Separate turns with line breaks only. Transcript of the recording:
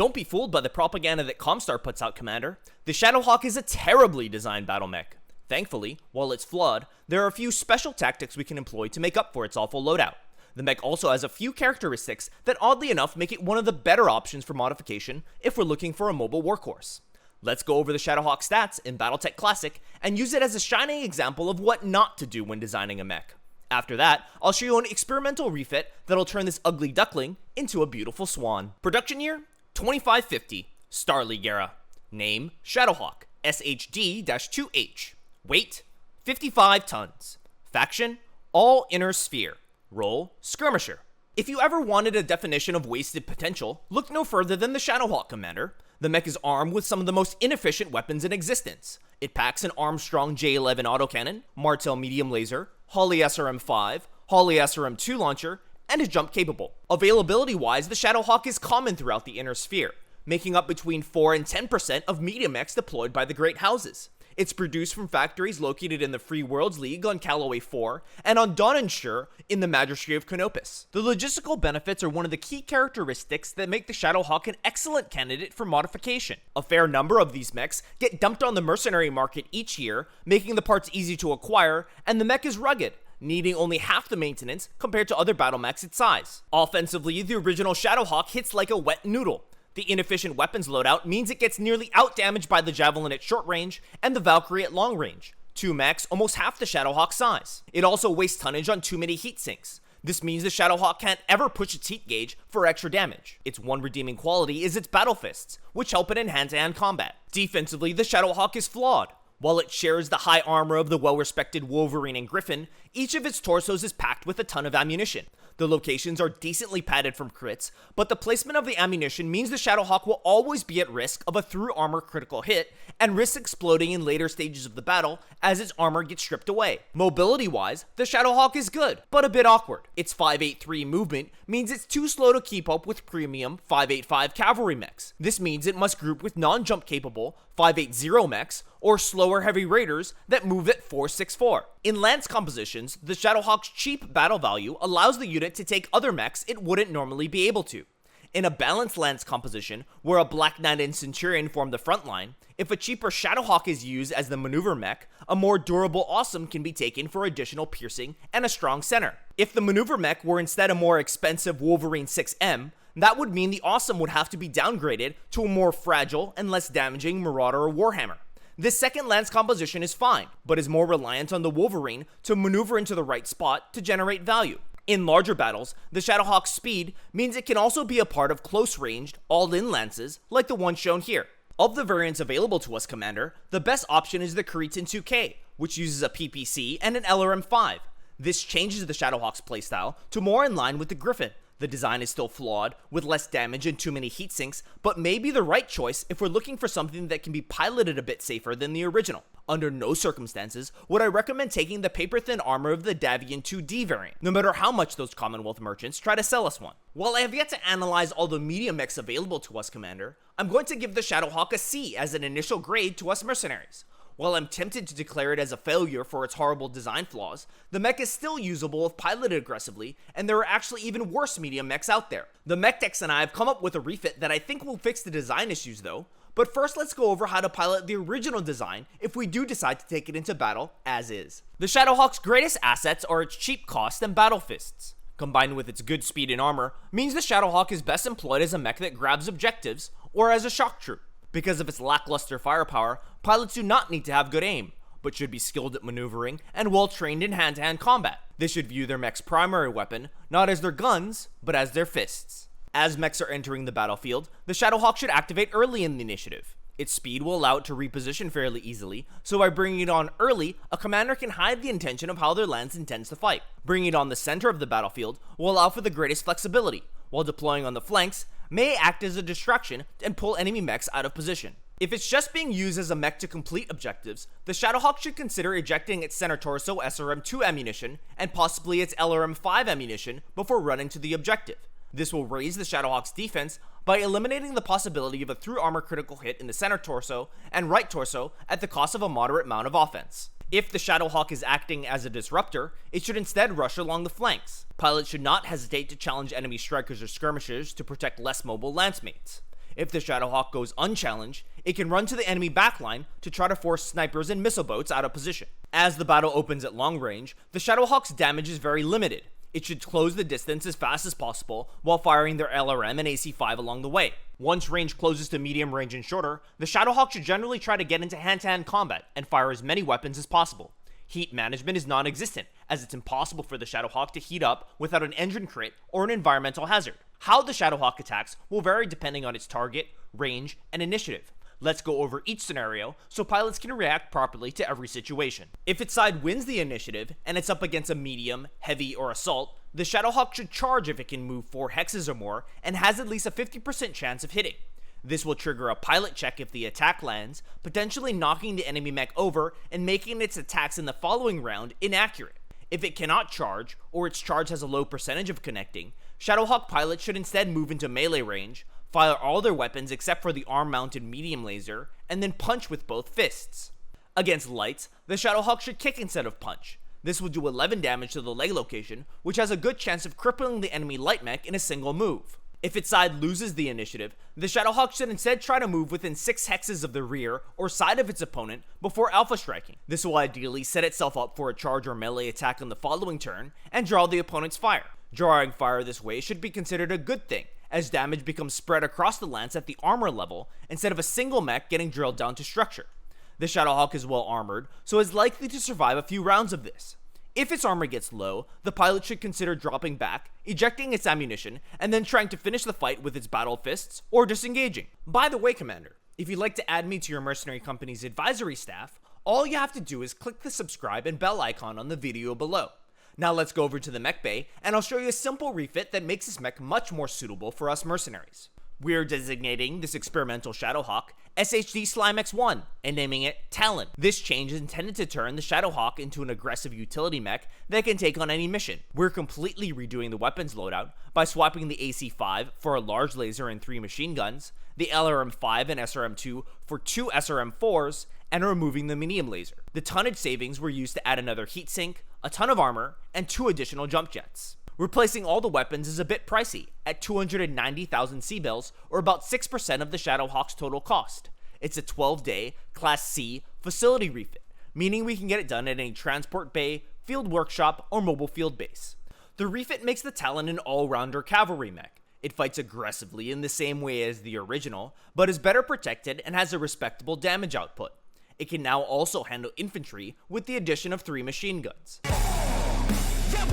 don't be fooled by the propaganda that Comstar puts out, Commander. The Shadow Hawk is a terribly designed battle mech. Thankfully, while it's flawed, there are a few special tactics we can employ to make up for its awful loadout. The mech also has a few characteristics that oddly enough make it one of the better options for modification if we're looking for a mobile workhorse. Let's go over the Shadow Hawk stats in BattleTech Classic and use it as a shining example of what not to do when designing a mech. After that, I'll show you an experimental refit that'll turn this ugly duckling into a beautiful swan. Production year? 2550, Star League era. Name, Shadow Hawk, SHD-2H. Weight, 55 tons. Faction, all inner sphere. Role, Skirmisher. If you ever wanted a definition of wasted potential, look no further than the Shadow Hawk, Commander. The mech is armed with some of the most inefficient weapons in existence. It packs an Armstrong J11 autocannon, Martel medium laser, Holley SRM-5, Holley SRM-2 launcher, and is jump capable. Availability-wise, the Shadow Hawk is common throughout the inner sphere, making up between 4 and 10% of medium mechs deployed by the Great Houses. It's produced from factories located in the Free Worlds League on Callaway 4 and on Donenshire in the Magistracy of Canopus. The logistical benefits are one of the key characteristics that make the Shadow Hawk an excellent candidate for modification. A fair number of these mechs get dumped on the Mercenary market each year, making the parts easy to acquire, and the mech is rugged, needing only half the maintenance compared to other battle mechs its size. Offensively, the original Shadow Hawk hits like a wet noodle. The inefficient weapons loadout means it gets nearly outdamaged by the Javelin at short range and the Valkyrie at long range, two mechs almost half the Shadow Hawk size. It also wastes tonnage on too many heat sinks. This means the Shadow Hawk can't ever push its heat gauge for extra damage. Its one redeeming quality is its battle fists, which help it in hand-to-hand combat. Defensively, the Shadow Hawk is flawed. While it shares the high armor of the well-respected Wolverine and Griffin, each of its torsos is packed with a ton of ammunition. The locations are decently padded from crits, but the placement of the ammunition means the Shadow Hawk will always be at risk of a through armor critical hit and risks exploding in later stages of the battle as its armor gets stripped away. Mobility-wise, the Shadow Hawk is good, but a bit awkward. Its 583 movement means it's too slow to keep up with premium 585 cavalry mechs. This means it must group with non-jump capable 580 mechs or slower heavy raiders that move at 464. In lance compositions, the Shadow Hawk's cheap battle value allows the unit to take other mechs it wouldn't normally be able to. In a balanced lance composition, where a Black Knight and Centurion form the front line, if a cheaper Shadow Hawk is used as the maneuver mech, a more durable Awesome can be taken for additional piercing and a strong center. If the maneuver mech were instead a more expensive Wolverine 6M, that would mean the Awesome would have to be downgraded to a more fragile and less damaging Marauder or Warhammer. This second lance composition is fine, but is more reliant on the Wolverine to maneuver into the right spot to generate value. In larger battles, the Shadow Hawk's speed means it can also be a part of close-ranged, all-in lances like the one shown here. Of the variants available to us, Commander, the best option is the Kuritan 2K, which uses a PPC and an LRM-5. This changes the Shadow Hawk's playstyle to more in line with the Griffin. The design is still flawed, with less damage and too many heat sinks, but may be the right choice if we're looking for something that can be piloted a bit safer than the original. Under no circumstances would I recommend taking the paper-thin armor of the Davian 2D variant, no matter how much those Commonwealth merchants try to sell us one. While I have yet to analyze all the medium mechs available to us, Commander, I'm going to give the Shadow Hawk a C as an initial grade to us mercenaries. While I'm tempted to declare it as a failure for its horrible design flaws, the mech is still usable if piloted aggressively, and there are actually even worse medium mechs out there. The mech techs and I have come up with a refit that I think will fix the design issues though, but first let's go over how to pilot the original design if we do decide to take it into battle as is. The Shadow Hawk's greatest assets are its cheap cost and battle fists. Combined with its good speed and armor, means the Shadow Hawk is best employed as a mech that grabs objectives, or as a shock troop. Because of its lackluster firepower, pilots do not need to have good aim, but should be skilled at maneuvering and well trained in hand-to-hand combat. They should view their mech's primary weapon not as their guns, but as their fists. As mechs are entering the battlefield, the Shadow Hawk should activate early in the initiative. Its speed will allow it to reposition fairly easily, so by bringing it on early, a commander can hide the intention of how their lance intends to fight. Bringing it on the center of the battlefield will allow for the greatest flexibility, while deploying on the flanks may act as a distraction and pull enemy mechs out of position. If it's just being used as a mech to complete objectives, the Shadow Hawk should consider ejecting its center torso SRM-2 ammunition and possibly its LRM-5 ammunition before running to the objective. This will raise the Shadow Hawk's defense by eliminating the possibility of a through armor critical hit in the center torso and right torso at the cost of a moderate amount of offense. If the Shadow Hawk is acting as a disruptor, it should instead rush along the flanks. Pilots should not hesitate to challenge enemy strikers or skirmishers to protect less mobile lance mates. If the Shadow Hawk goes unchallenged, it can run to the enemy backline to try to force snipers and missile boats out of position. As the battle opens at long range, the Shadow Hawk's damage is very limited. It should close the distance as fast as possible while firing their LRM and AC-5 along the way. Once range closes to medium range and shorter, the Shadow Hawk should generally try to get into hand-to-hand combat and fire as many weapons as possible. Heat management is non-existent, as it's impossible for the Shadow Hawk to heat up without an engine crit or an environmental hazard. How the Shadow Hawk attacks will vary depending on its target, range, and initiative. Let's go over each scenario so pilots can react properly to every situation. If its side wins the initiative and it's up against a medium, heavy, or assault, the Shadow Hawk should charge if it can move 4 hexes or more and has at least a 50% chance of hitting. This will trigger a pilot check if the attack lands, potentially knocking the enemy mech over and making its attacks in the following round inaccurate. If it cannot charge, or its charge has a low percentage of connecting, Shadow Hawk pilots should instead move into melee range, fire all their weapons except for the arm-mounted medium laser, and then punch with both fists. Against lights, the Shadow Hawk should kick instead of punch. This will do 11 damage to the leg location, which has a good chance of crippling the enemy light mech in a single move. If its side loses the initiative, the Shadow Hawk should instead try to move within 6 hexes of the rear or side of its opponent before alpha striking. This will ideally set itself up for a charge or melee attack on the following turn and draw the opponent's fire. Drawing fire this way should be considered a good thing, as damage becomes spread across the lance at the armor level instead of a single mech getting drilled down to structure. The Shadow Hawk is well armored, so is likely to survive a few rounds of this. If its armor gets low, the pilot should consider dropping back, ejecting its ammunition, and then trying to finish the fight with its battle fists, or disengaging. By the way, Commander, if you'd like to add me to your mercenary company's advisory staff, all you have to do is click the subscribe and bell icon on the video below. Now let's go over to the mech bay, and I'll show you a simple refit that makes this mech much more suitable for us mercenaries. We're designating this experimental Shadow Hawk SHD Slime X1 and naming it Talon. This change is intended to turn the Shadow Hawk into an aggressive utility mech that can take on any mission. We're completely redoing the weapons loadout by swapping the AC-5 for a large laser and 3 machine guns, the LRM-5 and SRM-2 for 2 SRM-4s, and removing the medium laser. The tonnage savings were used to add another heatsink, a ton of armor, and 2 additional jump jets. Replacing all the weapons is a bit pricey, at 290,000 C-bills, or about 6% of the Shadow Hawk's total cost. It's a 12-day, Class C, facility refit, meaning we can get it done at any transport bay, field workshop, or mobile field base. The refit makes the Talon an all-rounder cavalry mech. It fights aggressively in the same way as the original, but is better protected and has a respectable damage output. It can now also handle infantry with the addition of 3 machine guns. Yeah,